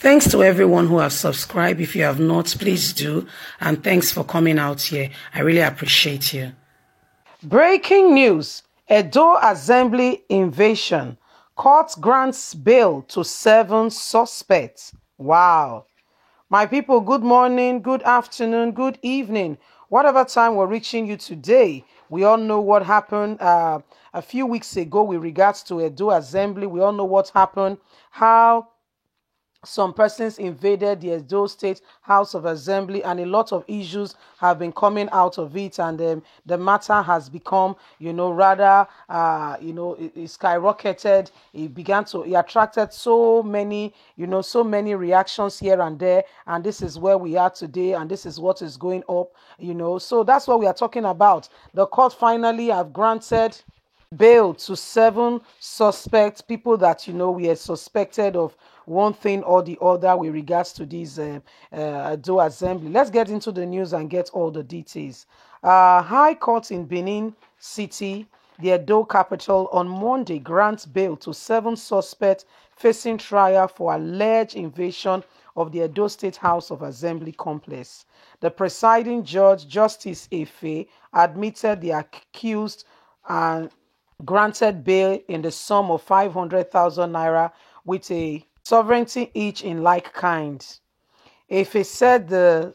Thanks to everyone who has subscribed. If you have not, please do. And thanks for coming out here. I really appreciate you. Breaking news. Edo Assembly invasion. Court grants bail to 7 suspects. Wow. My people, good morning, good afternoon, good evening. Whatever time we're reaching you today, we all know what happened a few weeks ago with regards to Edo Assembly. We all know what happened, how some persons invaded the Edo State House of Assembly, and a lot of issues have been coming out of it, and the matter has become, rather, it skyrocketed. It attracted so many, so many reactions here and there, and this is where we are today, and this is what is going up, So that's what we are talking about. The court finally have granted bail to 7 suspects, people that we are suspected of one thing or the other with regards to this Edo Assembly. Let's get into the news and get all the details. High Court in Benin City, the Edo capital, on Monday grants bail to 7 suspects facing trial for alleged invasion of the Edo State House of Assembly complex. The presiding judge, Justice Efe, admitted the accused and granted bail in the sum of 500,000 naira with a sovereignty each in like kind. Efe said the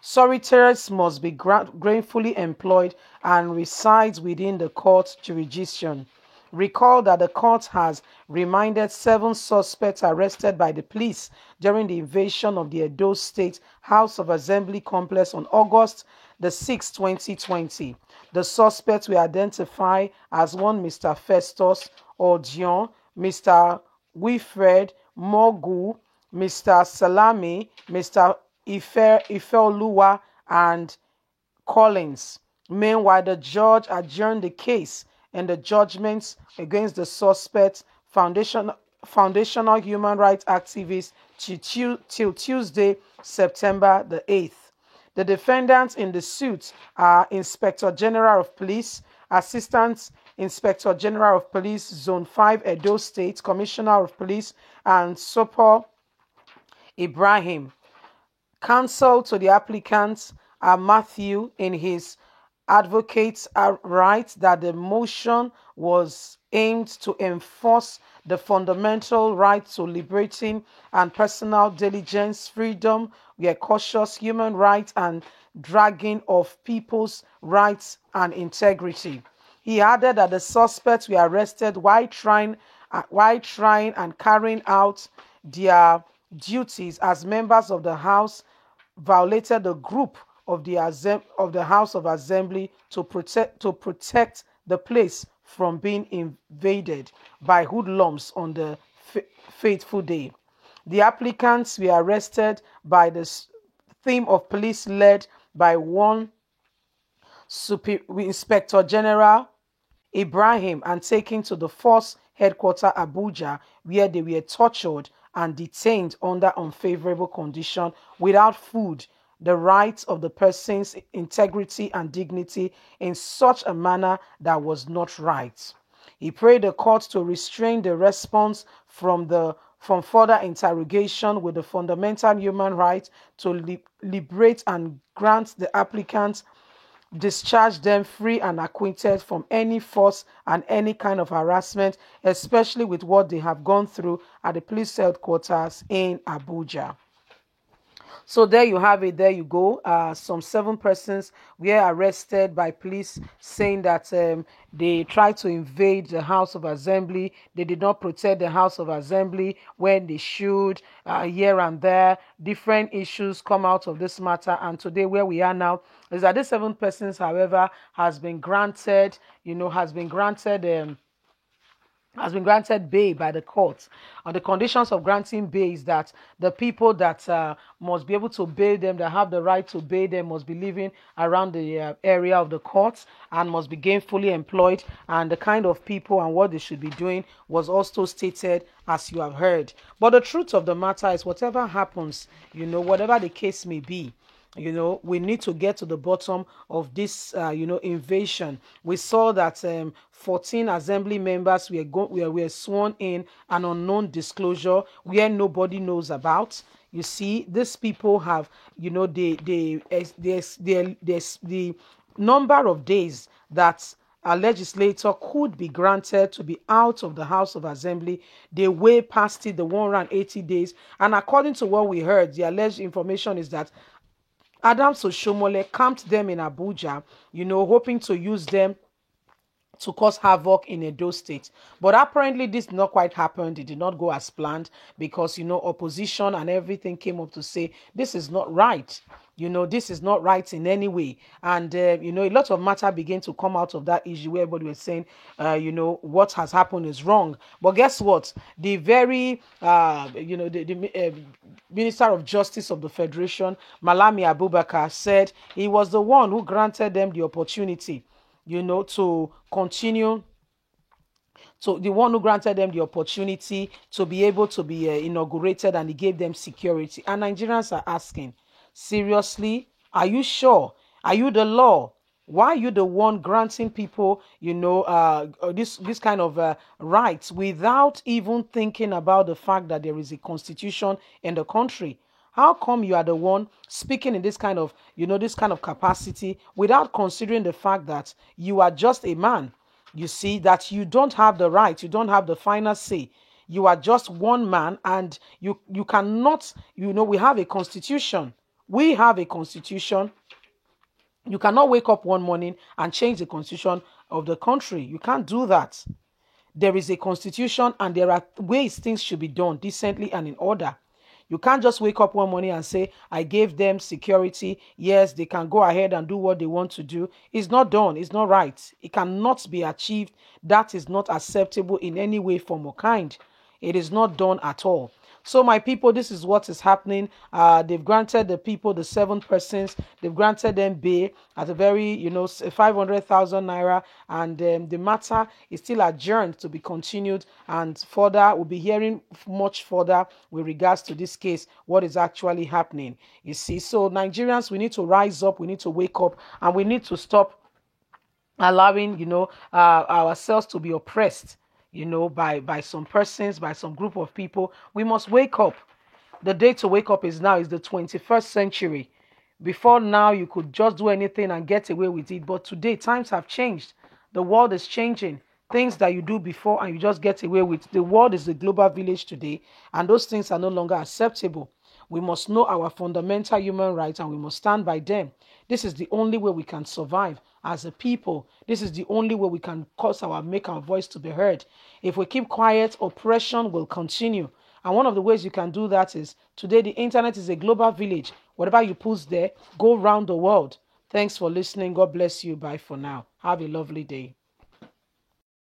solitaires must be gainfully employed and resides within the court jurisdiction. Recall that the court has reminded 7 suspects arrested by the police during the invasion of the Edo State House of Assembly complex on August the 6th, 2020. The suspects were identified as one Mr. Festus Odion, Mr. Wilfred Mogu, Mr. Salami, Mr. Ifeoluwa, and Collins. Meanwhile, the judge adjourned the case and the judgments against the suspects, foundational human rights activists, till Tuesday, September the 8th. The defendants in the suit are Inspector General of Police, Assistant Inspector General of Police, Zone 5, Edo State, Commissioner of Police, and Sopo Ibrahim. Counsel to the applicants are Matthew, in his advocates writes that the motion was aimed to enforce the fundamental right to liberating and personal diligence, freedom, were cautious human rights, and dragging of people's rights and integrity. He added that the suspects were arrested while trying and carrying out their duties as members of the House, violated the group of the House of Assembly to protect the place from being invaded by hoodlums on the fateful day. The applicants were arrested by the team of police led by one Inspector General Ibrahim and taken to the force headquarters Abuja, where they were tortured and detained under unfavorable conditions without food, the rights of the person's integrity and dignity in such a manner that was not right. He prayed the court to restrain the response from further interrogation with the fundamental human right to liberate and grant the applicants, discharge them free and acquitted from any force and any kind of harassment, especially with what they have gone through at the police headquarters in Abuja. So there you have it. There you go. Some 7 persons were arrested by police, saying that they tried to invade the House of Assembly. They did not protect the House of Assembly when they should. Here and there, different issues come out of this matter. And today, where we are now, is that these 7 persons, however, has been granted bail by the court. On the conditions of granting bail is that the people that must be able to bail them, that have the right to bail them, must be living around the area of the court and must be gainfully employed, and the kind of people and what they should be doing was also stated, as you have heard. But the truth of the matter is, whatever happens, whatever the case may be, We need to get to the bottom of this, invasion. We saw that 14 assembly members were sworn in an unknown disclosure where nobody knows about. You see, these people have, the number of days that a legislator could be granted to be out of the House of Assembly. They way past it, the 180 days. And according to what we heard, the alleged information is that Adams Oshomole camped them in Abuja, hoping to use them to cause havoc in Edo State. But apparently this did not quite happen. It did not go as planned because, opposition and everything came up to say, this is not right. This is not right in any way. And, a lot of matter began to come out of that issue where everybody was saying, what has happened is wrong. But guess what? The very, Minister of Justice of the Federation, Malami Abubakar, said he was the one who granted them the opportunity to continue. So the one who granted them the opportunity to be able to be inaugurated, and he gave them security. And Nigerians are asking, seriously, are you sure? Are you the law? Why are you the one granting people, this kind of rights without even thinking about the fact that there is a constitution in the country? How come you are the one speaking in this kind of, capacity without considering the fact that you are just a man? You see, that you don't have the right, you don't have the final say. You are just one man, and you cannot, we have a constitution. We have a constitution. You cannot wake up one morning and change the constitution of the country. You can't do that. There is a constitution, and there are ways things should be done decently and in order. You can't just wake up one morning and say, I gave them security. Yes, they can go ahead and do what they want to do. It's not done. It's not right. It cannot be achieved. That is not acceptable in any way, form, or kind. It is not done at all. So my people, this is what is happening. They've granted the people, the 7 persons, they've granted them bail at a very, 500,000 naira. And the matter is still adjourned to be continued. And further, we'll be hearing much further with regards to this case, what is actually happening. You see, so Nigerians, we need to rise up, we need to wake up, and we need to stop allowing, ourselves to be oppressed by some persons, by some group of people. We must wake up. The day to wake up is now, is the 21st century. Before now, you could just do anything and get away with it. But today, times have changed. The world is changing. Things that you do before and you just get away with. The world is a global village today, and those things are no longer acceptable. We must know our fundamental human rights, and we must stand by them. This is the only way we can survive as a people. This is the only way we can make our voice to be heard. If we keep quiet, oppression will continue. And one of the ways you can do that is, today the internet is a global village. Whatever you post there, go around the world. Thanks for listening. God bless you. Bye for now. Have a lovely day.